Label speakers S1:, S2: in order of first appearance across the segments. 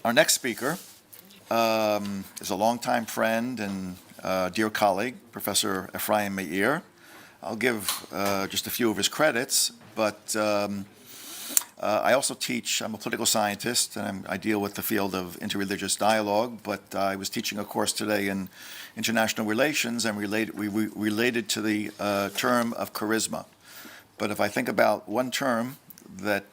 S1: Our next speaker is a longtime friend and dear colleague, Professor Efraim Meir. I'll give just a few of his credits, but I also teach. I'm a political scientist, and I deal with the field of interreligious dialogue, but I was teaching a course today in international relations, and we related to the term of charisma. But if I think about one term that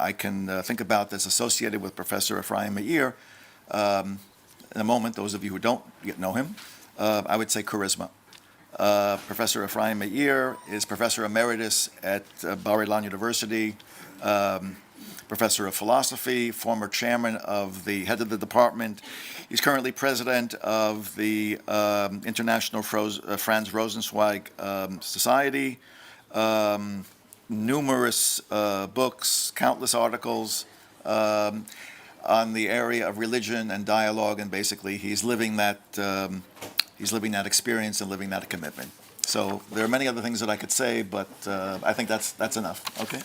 S1: I can think about that's associated with Professor Efraim Meir, in a moment, those of you who don't yet know him, I would say charisma. Professor Efraim Meir is Professor Emeritus at Bar-Ilan University, Professor of Philosophy, former chairman of the head of the department. He's currently president of the International Franz Rosenzweig Society. Numerous books, countless articles on the area of religion and dialogue, and basically he's living that experience and living that commitment. So there are many other things that I could say, but I think that's enough. Okay.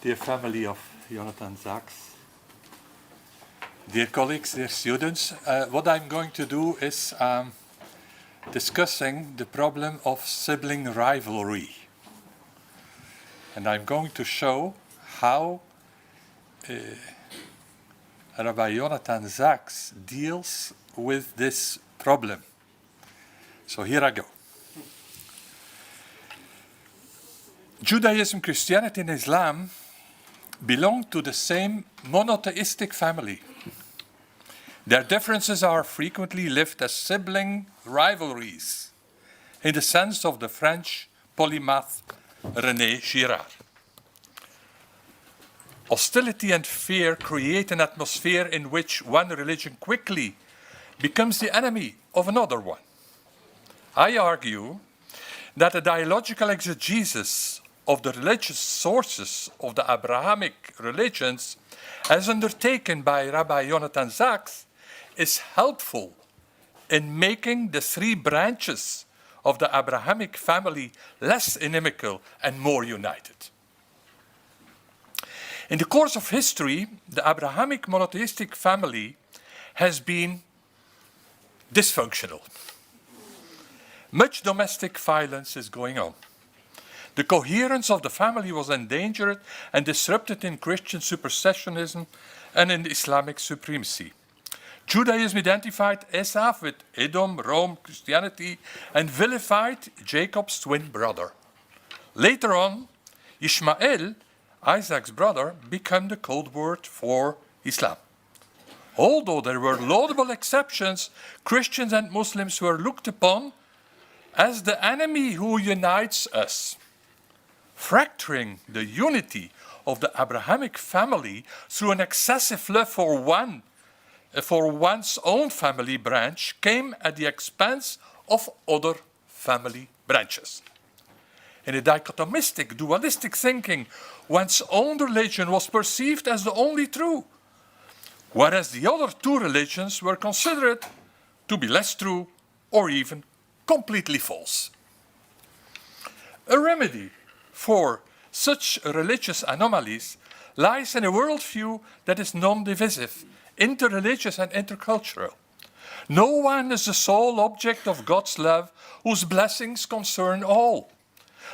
S2: Dear family of Jonathan Sachs, dear colleagues, dear students, what I'm going to do is discussing the problem of sibling rivalry. And I'm going to show how Rabbi Jonathan Sachs deals with this problem. So here I go. Judaism, Christianity, and Islam belong to the same monotheistic family. Their differences are frequently lived as sibling rivalries, in the sense of the French polymath René Girard. Hostility and fear create an atmosphere in which one religion quickly becomes the enemy of another one. I argue that a dialogical exegesis of the religious sources of the Abrahamic religions, as undertaken by Rabbi Jonathan Sachs, is helpful in making the three branches of the Abrahamic family less inimical and more united. In the course of history, the Abrahamic monotheistic family has been dysfunctional. Much domestic violence is going on. The coherence of the family was endangered and disrupted in Christian supersessionism and in Islamic supremacy. Judaism identified Esau with Edom, Rome, Christianity, and vilified Jacob's twin brother. Later on, Ishmael, Isaac's brother, became the code word for Islam. Although there were laudable exceptions, Christians and Muslims were looked upon as the enemy who unites us. Fracturing the unity of the Abrahamic family through an excessive love for one's own family branch came at the expense of other family branches. In a dichotomistic, dualistic thinking, one's own religion was perceived as the only true, whereas the other two religions were considered to be less true or even completely false. A remedy for such religious anomalies lies in a worldview that is non-divisive, interreligious and intercultural. No one is the sole object of God's love, whose blessings concern all.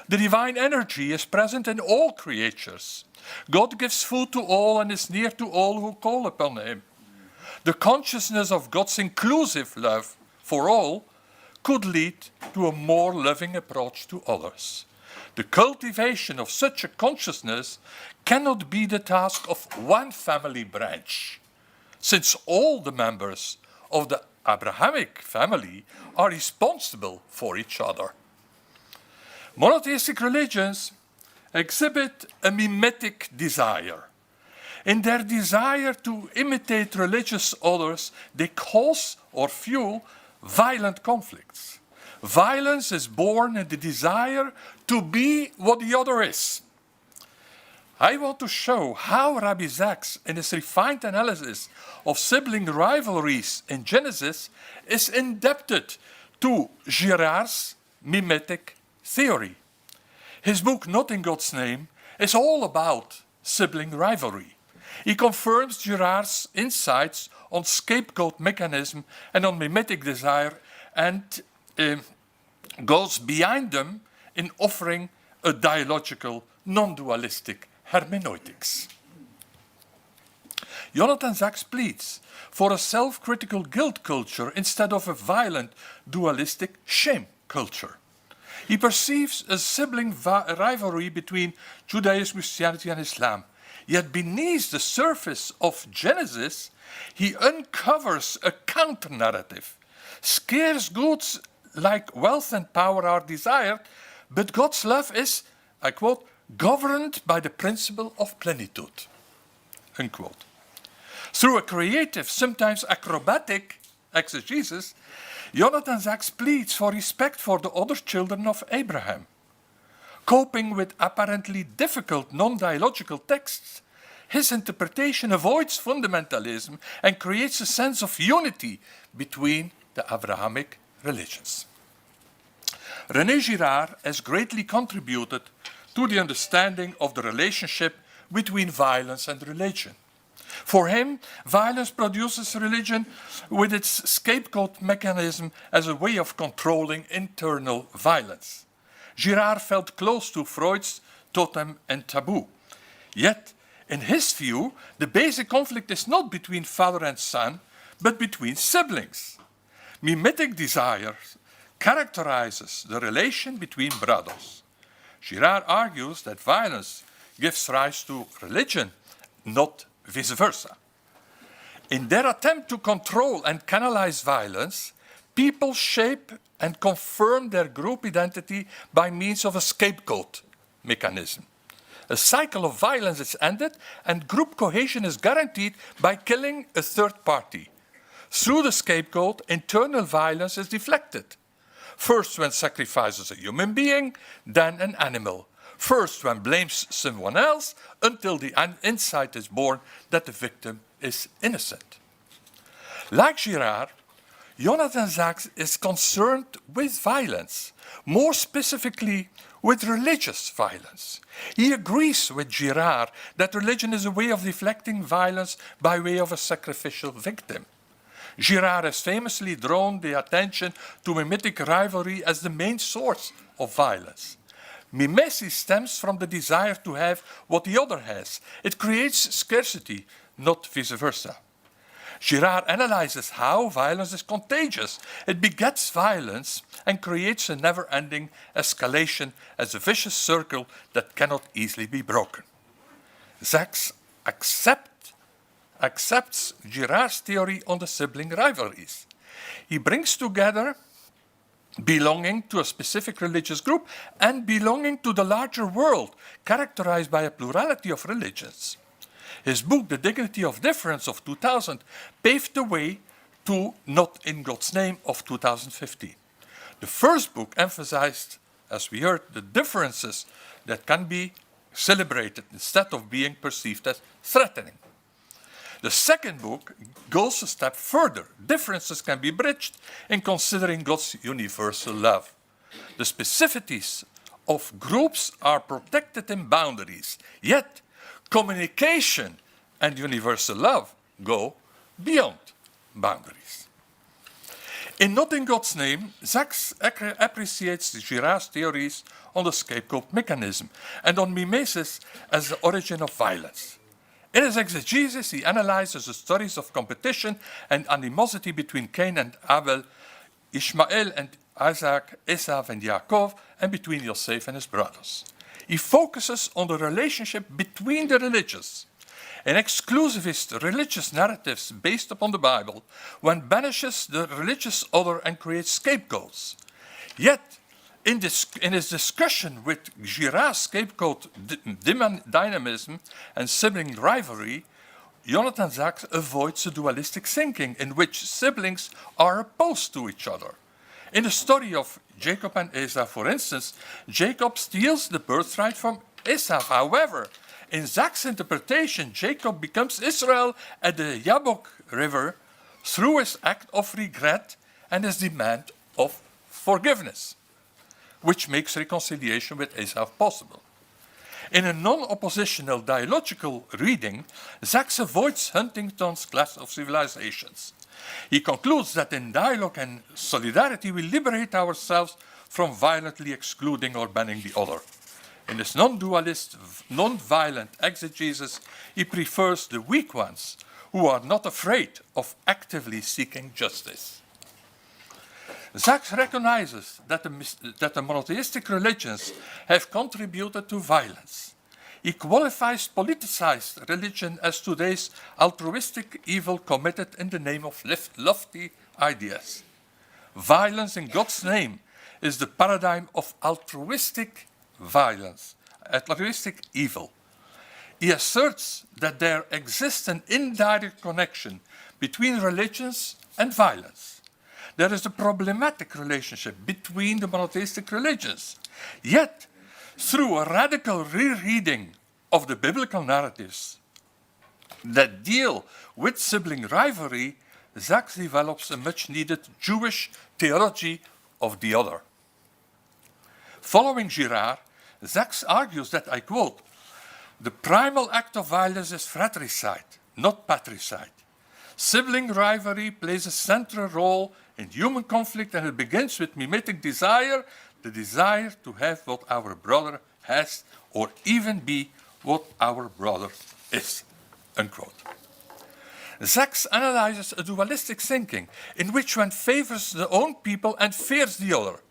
S2: The divine energy is present in all creatures. God gives food to all and is near to all who call upon him. The consciousness of God's inclusive love for all could lead to a more loving approach to others. The cultivation of such a consciousness cannot be the task of one family branch, since all the members of the Abrahamic family are responsible for each other. Monotheistic religions exhibit a mimetic desire. In their desire to imitate religious others, they cause or fuel violent conflicts. Violence is born in the desire to be what the other is. I want to show how Rabbi Sachs, in his refined analysis of sibling rivalries in Genesis, is indebted to Girard's mimetic theory. His book, Not in God's Name, is all about sibling rivalry. He confirms Girard's insights on scapegoat mechanism and on mimetic desire and goes behind them in offering a dialogical, non-dualistic hermeneutics. Jonathan Sacks pleads for a self-critical guilt culture instead of a violent, dualistic shame culture. He perceives a sibling rivalry between Judaism, Christianity, and Islam. Yet beneath the surface of Genesis, he uncovers a counter-narrative. Scarce goods like wealth and power are desired, but God's love is, I quote, governed by the principle of plenitude, unquote. Through a creative, sometimes acrobatic exegesis, Jonathan Sacks pleads for respect for the other children of Abraham. Coping with apparently difficult non-dialogical texts, his interpretation avoids fundamentalism and creates a sense of unity between the Abrahamic religions. René Girard has greatly contributed to the understanding of the relationship between violence and religion. For him, violence produces religion with its scapegoat mechanism as a way of controlling internal violence. Girard felt close to Freud's totem and taboo. Yet, in his view, the basic conflict is not between father and son, but between siblings. Mimetic desire characterizes the relation between brothers. Girard argues that violence gives rise to religion, not vice versa. In their attempt to control and canalize violence, people shape and confirm their group identity by means of a scapegoat mechanism. A cycle of violence is ended and group cohesion is guaranteed by killing a third party. Through the scapegoat, internal violence is deflected. First when sacrifices a human being, then an animal. First when blames someone else, until the insight is born that the victim is innocent. Like Girard, Jonathan Sacks is concerned with violence, more specifically with religious violence. He agrees with Girard that religion is a way of deflecting violence by way of a sacrificial victim. Girard has famously drawn the attention to mimetic rivalry as the main source of violence. Mimesis stems from the desire to have what the other has. It creates scarcity, not vice versa. Girard analyzes how violence is contagious. It begets violence and creates a never-ending escalation as a vicious circle that cannot easily be broken. Sacks accepts Girard's theory on the sibling rivalries. He brings together belonging to a specific religious group and belonging to the larger world, characterized by a plurality of religions. His book, The Dignity of Difference of 2000, paved the way to Not in God's Name of 2015. The first book emphasized, as we heard, the differences that can be celebrated instead of being perceived as threatening. The second book goes a step further. Differences can be bridged in considering God's universal love. The specificities of groups are protected in boundaries, yet communication and universal love go beyond boundaries. In Not in God's Name, Sacks appreciates Girard's theories on the scapegoat mechanism and on mimesis as the origin of violence. In his exegesis, he analyzes the stories of competition and animosity between Cain and Abel, Ishmael and Isaac, Esau and Yaakov, and between Yosef and his brothers. He focuses on the relationship between the religious. In exclusivist religious narratives based upon the Bible, one banishes the religious other and creates scapegoats. Yet, in his discussion with Girard's scapegoat dynamism and sibling rivalry, Jonathan Sacks avoids a dualistic thinking in which siblings are opposed to each other. In the story of Jacob and Esau, for instance, Jacob steals the birthright from Esau. However, in Sacks' interpretation, Jacob becomes Israel at the Jabbok River through his act of regret and his demand of forgiveness. which makes reconciliation with Esau possible. In a non-oppositional dialogical reading, Sachs avoids Huntington's class of civilizations. He concludes that in dialogue and solidarity we liberate ourselves from violently excluding or banning the other. In his non-dualist, non-violent exegesis, he prefers the weak ones who are not afraid of actively seeking justice. Sachs recognizes that the monotheistic religions have contributed to violence. He qualifies politicized religion as today's altruistic evil committed in the name of lofty ideas. Violence in God's name is the paradigm of altruistic violence, altruistic evil. He asserts that there exists an indirect connection between religions and violence. There is a problematic relationship between the monotheistic religions. Yet, through a radical rereading of the biblical narratives that deal with sibling rivalry, Sachs develops a much-needed Jewish theology of the other. Following Girard, Sachs argues that, I quote, "The primal act of violence is fratricide, not patricide. Sibling rivalry plays a central role in human conflict, and it begins with mimetic desire, the desire to have what our brother has, or even be what our brother is," unquote. Sachs analyzes a dualistic thinking in which one favors the own people and fears the other.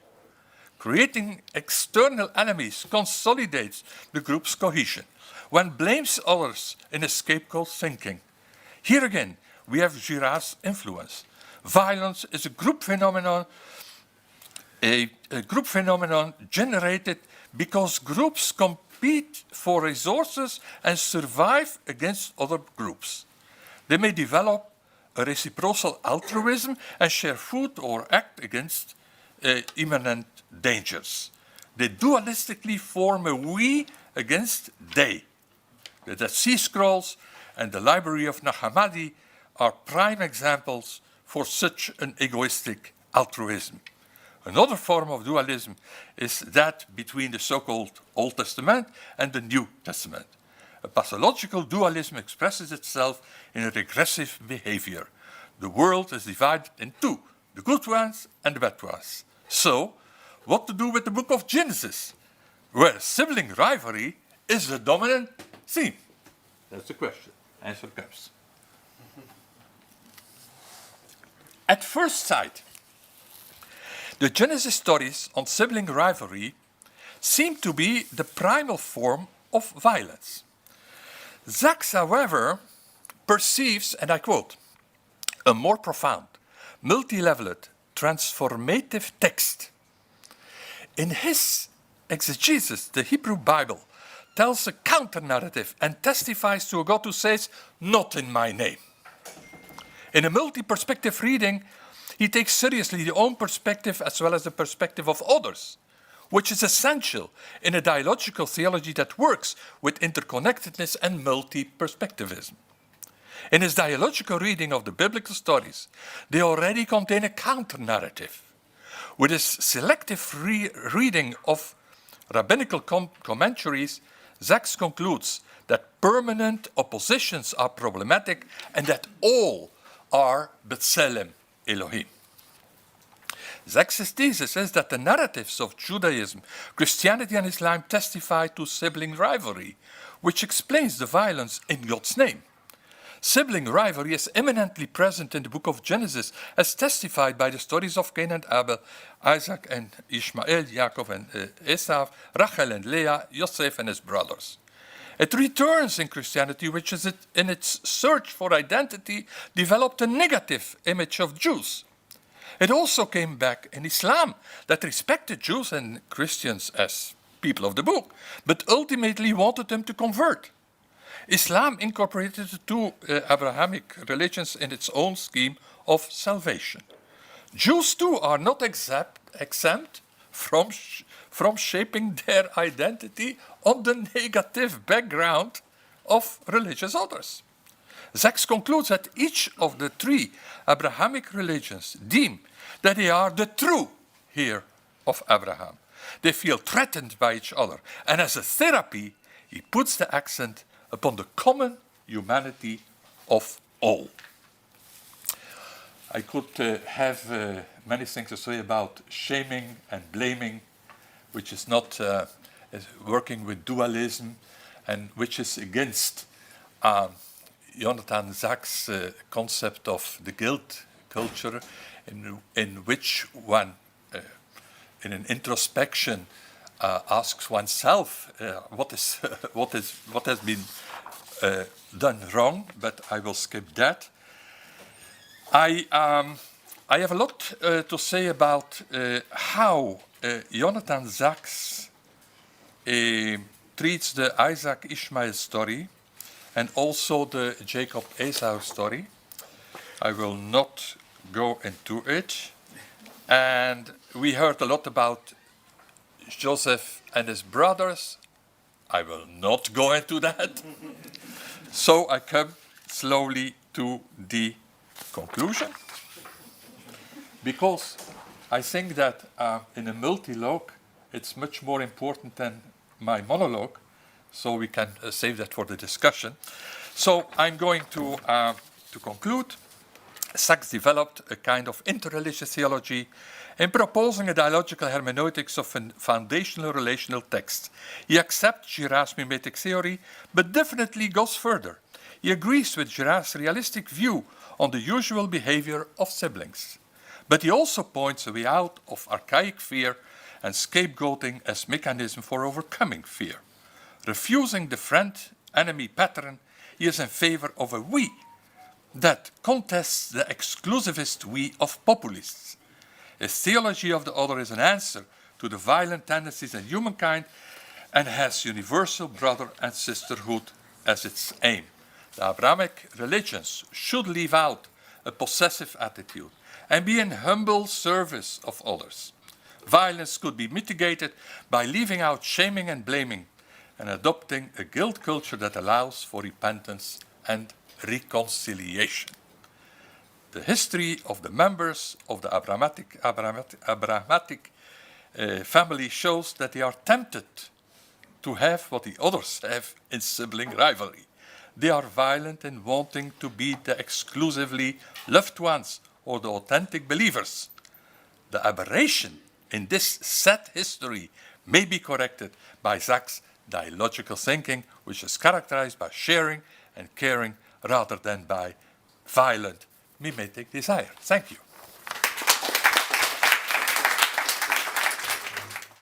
S2: Creating external enemies consolidates the group's cohesion. One blames others in a scapegoat thinking. Here again, we have Girard's influence. Violence is a group phenomenon generated because groups compete for resources and survive against other groups. They may develop a reciprocal altruism and share food or act against imminent dangers. They dualistically form a we against they. The Dead Sea Scrolls and the Library of Nag Hammadi are prime examples for such an egoistic altruism. Another form of dualism is that between the so-called Old Testament and the New Testament. A pathological dualism expresses itself in a regressive behavior. The world is divided in two, the good ones and the bad ones. So, what to do with the book of Genesis, where sibling rivalry is the dominant theme? That's the question. Answer comes. At first sight, the Genesis stories on sibling rivalry seem to be the primal form of violence. Sachs, however, perceives, and I quote, "a more profound, multi-leveled, transformative text." In his exegesis, the Hebrew Bible tells a counter-narrative and testifies to a God who says, "not in my name." In a multi-perspective reading, he takes seriously the own perspective as well as the perspective of others, which is essential in a dialogical theology that works with interconnectedness and multi-perspectivism. In his dialogical reading of the biblical stories, they already contain a counter-narrative. With his selective reading of rabbinical commentaries, Sachs concludes that permanent oppositions are problematic and that all are B'Tselem Elohim. Sachs' thesis is that the narratives of Judaism, Christianity, and Islam testify to sibling rivalry, which explains the violence in God's name. Sibling rivalry is eminently present in the book of Genesis, as testified by the stories of Cain and Abel, Isaac and Ishmael, Jacob and Esau, Rachel and Leah, Joseph and his brothers. It returns in Christianity, which is in its search for identity, developed a negative image of Jews. It also came back in Islam, that respected Jews and Christians as people of the book, but ultimately wanted them to convert. Islam incorporated the two Abrahamic religions in its own scheme of salvation. Jews too are not exempt from shaping their identity on the negative background of religious others. Sachs concludes that each of the three Abrahamic religions deem that they are the true heir of Abraham. They feel threatened by each other. And as a therapy, he puts the accent upon the common humanity of all. I could have many things to say about shaming and blaming, which is not is working with dualism and which is against Jonathan Sachs' concept of the guilt culture, in which one, in an introspection, asks oneself what has been done wrong. But I will skip that. I have a lot to say about how Jonathan Sachs treats the Isaac Ishmael story and also the Jacob Esau story. I will not go into it. And we heard a lot about Joseph and his brothers. I will not go into that. So I come slowly to the conclusion. Because I think that in a multilogue, it's much more important than my monologue. So we can save that for the discussion. So I'm going to conclude. Sachs developed a kind of interreligious theology in proposing a dialogical hermeneutics of a foundational relational text. He accepts Girard's mimetic theory, but definitely goes further. He agrees with Girard's realistic view on the usual behavior of siblings. But he also points a way out of archaic fear and scapegoating as mechanism for overcoming fear. Refusing the friend-enemy pattern, he is in favor of a we that contests the exclusivist we of populists. His theology of the other is an answer to the violent tendencies in humankind and has universal brother and sisterhood as its aim. The Abrahamic religions should leave out a possessive attitude and be in humble service of others. Violence could be mitigated by leaving out shaming and blaming and adopting a guilt culture that allows for repentance and reconciliation. The history of the members of the Abrahamic family shows that they are tempted to have what the others have in sibling rivalry. They are violent in wanting to be the exclusively loved ones or the authentic believers. The aberration in this sad history may be corrected by Sachs' dialogical thinking, which is characterized by sharing and caring rather than by violent mimetic desire. Thank you.